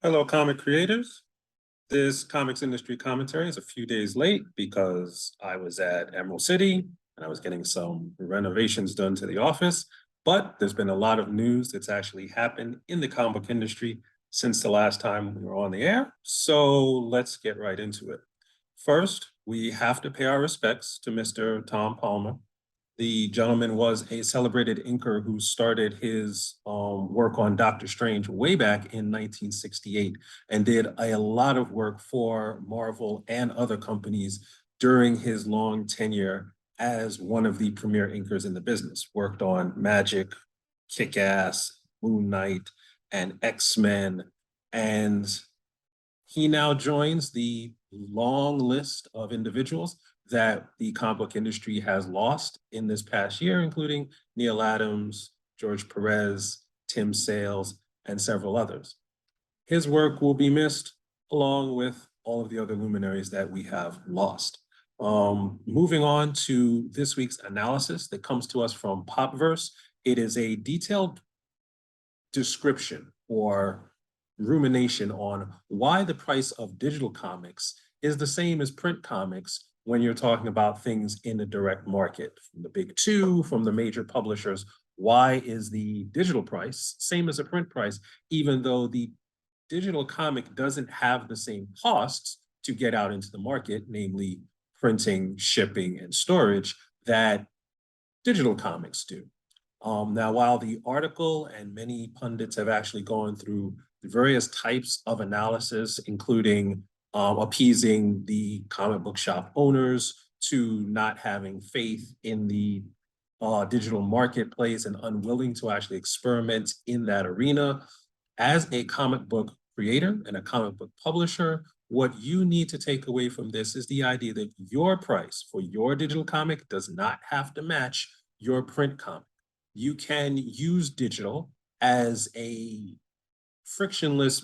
Hello, comic creators. This comics industry commentary is a few days late because I was at Emerald City and I was getting some renovations done to the office. But there's been a lot of news that's actually happened in the comic book industry since the last time we were on the air. So let's get right into it. First, we have to pay our respects to Mr. Tom Palmer. The gentleman was a celebrated inker who started his work on Doctor Strange way back in 1968 and did a lot of work for Marvel and other companies during his long tenure as one of the premier inkers in the business. Worked on Magic, Kick-Ass, Moon Knight, and X-Men. And he now joins the long list of individuals that the comic book industry has lost in this past year, including Neil Adams, George Perez, Tim Sales, and several others. His work will be missed along with all of the other luminaries that we have lost. Moving on to this week's analysis that comes to us from Popverse. It is a detailed description or rumination on why the price of digital comics is the same as print comics when you're talking about things in the direct market. From the big two, from the major publishers, why is the digital price same as a print price, even though the digital comic doesn't have the same costs to get out into the market, namely printing, shipping, and storage, that digital comics do. Now, while the article and many pundits have actually gone through the various types of analysis, including appeasing the comic book shop owners to not having faith in the digital marketplace and unwilling to actually experiment in that arena, as a comic book creator and a comic book publisher, what you need to take away from this is the idea that your price for your digital comic does not have to match your print comic. You can use digital as a frictionless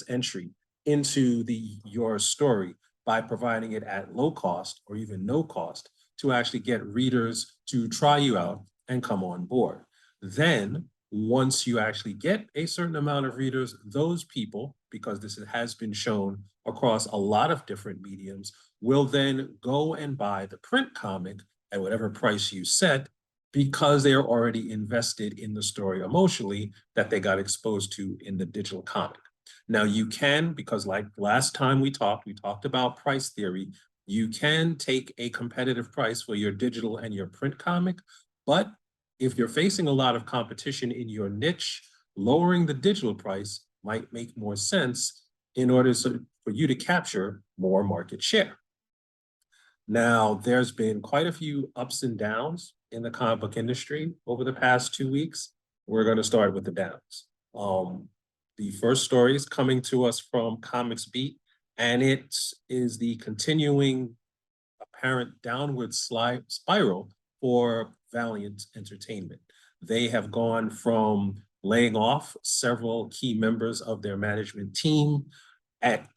entry into your story by providing it at low cost or even no cost to actually get readers to try you out and come on board. Then, once you actually get a certain amount of readers, those people, because this has been shown across a lot of different mediums, will then go and buy the print comic at whatever price you set because they are already invested in the story emotionally that they got exposed to in the digital comic. Now you can, because like last time we talked about price theory, you can take a competitive price for your digital and your print comic, but if you're facing a lot of competition in your niche, lowering the digital price might make more sense in order for you to capture more market share. Now, there's been quite a few ups and downs in the comic book industry over the past 2 weeks. We're going to start with the downs. The first story is coming to us from Comics Beat, and it is the continuing apparent downward spiral for Valiant Entertainment. They have gone from laying off several key members of their management team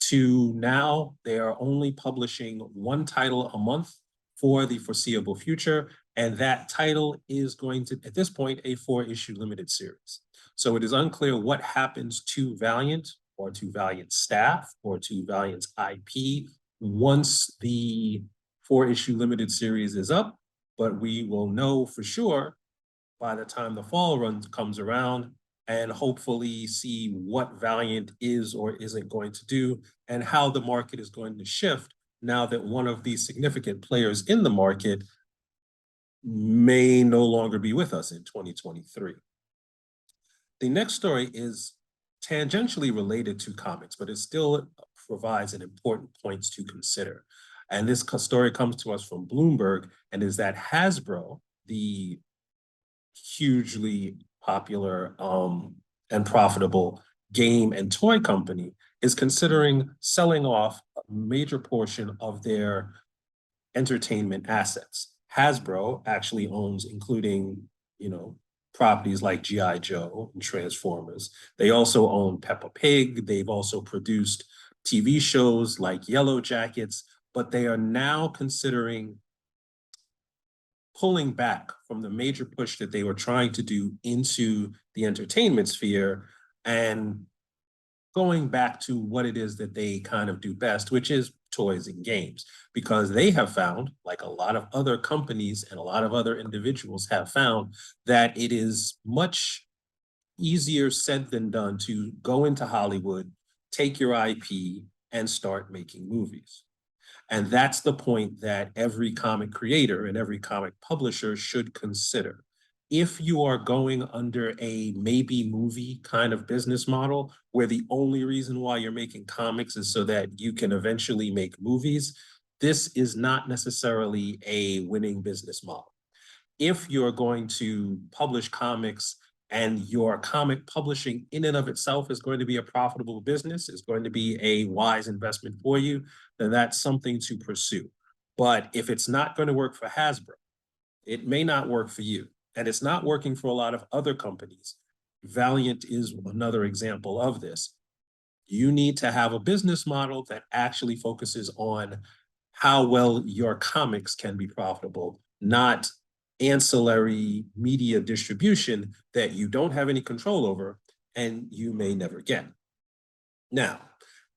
to now they are only publishing one title a month for the foreseeable future. And that title is going to, at this point, a 4-issue limited series. So it is unclear what happens to Valiant or to Valiant staff or to Valiant's IP once the 4-issue limited series is up, but we will know for sure by the time the fall run comes around and hopefully see what Valiant is or isn't going to do and how the market is going to shift now that one of the significant players in the market may no longer be with us in 2023. The next story is tangentially related to comics, but it still provides an important point to consider. And this story comes to us from Bloomberg, and is that Hasbro, the hugely popular and profitable game and toy company, is considering selling off a major portion of their entertainment assets. Hasbro actually owns, including, properties like G.I. Joe and Transformers. They also own Peppa Pig. They've also produced TV shows like Yellow Jackets, but they are now considering pulling back from the major push that they were trying to do into the entertainment sphere and going back to what it is that they kind of do best, which is toys and games, because they have found, like a lot of other companies and a lot of other individuals have found, that it is much easier said than done to go into Hollywood, take your IP, and start making movies. And that's the point that every comic creator and every comic publisher should consider. If you are going under a maybe movie kind of business model, where the only reason why you're making comics is so that you can eventually make movies, this is not necessarily a winning business model. If you're going to publish comics and your comic publishing in and of itself is going to be a profitable business, is going to be a wise investment for you, then that's something to pursue. But if it's not going to work for Hasbro, it may not work for you. And it's not working for a lot of other companies. Valiant is another example of this. You need to have a business model that actually focuses on how well your comics can be profitable, not ancillary media distribution that you don't have any control over and you may never get. Now,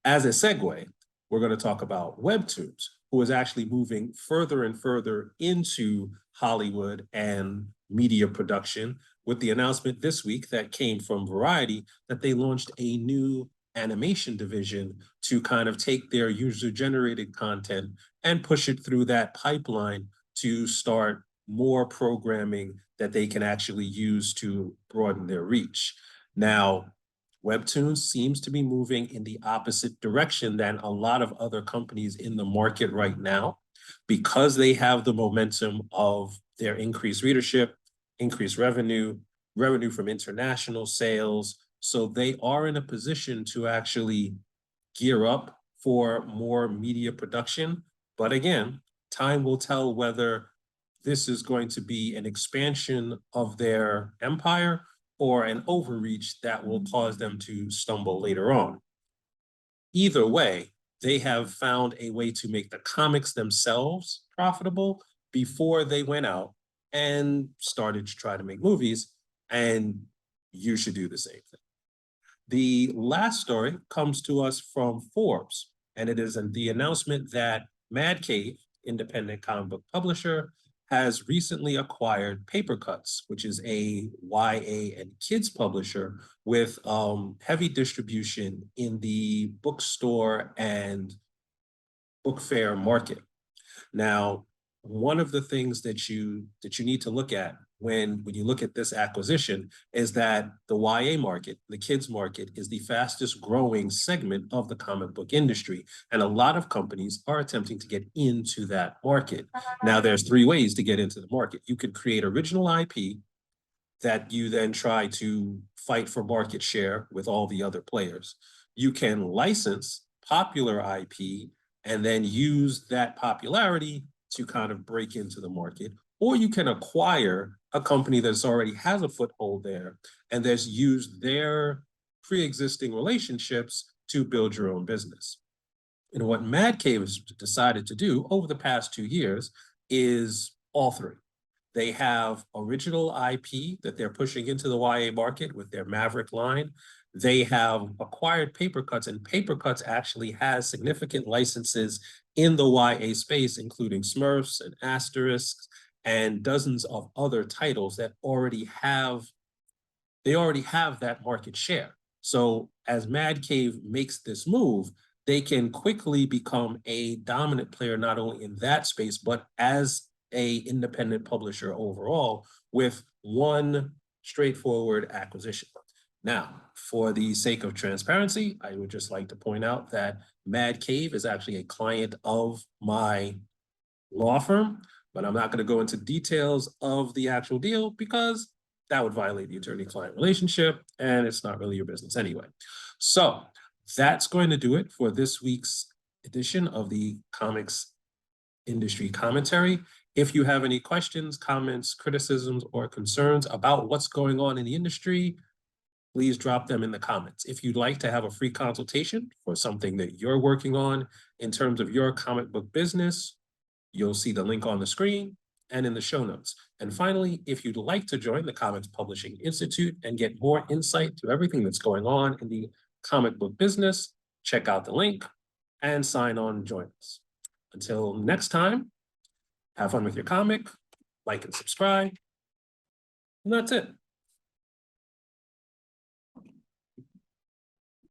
as a segue, we're going to talk about Webtoons, who is actually moving further and further into Hollywood and media production, with the announcement this week that came from Variety that they launched a new animation division to kind of take their user-generated content and push it through that pipeline to start more programming that they can actually use to broaden their reach. Now, Webtoon seems to be moving in the opposite direction than a lot of other companies in the market right now, because they have the momentum of their increased readership, increased revenue, revenue from international sales. So they are in a position to actually gear up for more media production. But again, time will tell whether this is going to be an expansion of their empire or an overreach that will cause them to stumble later on. Either way, they have found a way to make the comics themselves profitable before they went out and started to try to make movies, and you should do the same thing. The last story comes to us from Forbes, and it is the announcement that Mad Cave, independent comic book publisher, has recently acquired Paper Cuts, which is a YA and kids publisher with heavy distribution in the bookstore and book fair market. Now, one of the things that you need to look at when you look at this acquisition is that the YA market, the kids market, is the fastest growing segment of the comic book industry. And a lot of companies are attempting to get into that market. Now, there's three ways to get into the market. You could create original IP that you then try to fight for market share with all the other players. You can license popular IP and then use that popularity to kind of break into the market, or you can acquire a company that's already has a foothold there and that's used their pre-existing relationships to build your own business. And what Mad Cave has decided to do over the past 2 years is all three. They have original IP that they're pushing into the YA market with their Maverick line. They have acquired Paper Cuts, and Paper Cuts actually has significant licenses in the YA space, including Smurfs and Asterisks and dozens of other titles that already have that market share. So as Mad Cave makes this move, they can quickly become a dominant player, not only in that space, but as a independent publisher overall with one straightforward acquisition. Now, for the sake of transparency, I would just like to point out that Mad Cave is actually a client of my law firm, but I'm not going to go into details of the actual deal because that would violate the attorney-client relationship, and it's not really your business anyway. So that's going to do it for this week's edition of the Comics Industry Commentary. If you have any questions, comments, criticisms, or concerns about what's going on in the industry, please drop them in the comments. If you'd like to have a free consultation for something that you're working on in terms of your comic book business, you'll see the link on the screen and in the show notes. And finally, if you'd like to join the Comics Publishing Institute and get more insight to everything that's going on in the comic book business, check out the link and sign on and join us. Until next time, have fun with your comic, like and subscribe, and that's it.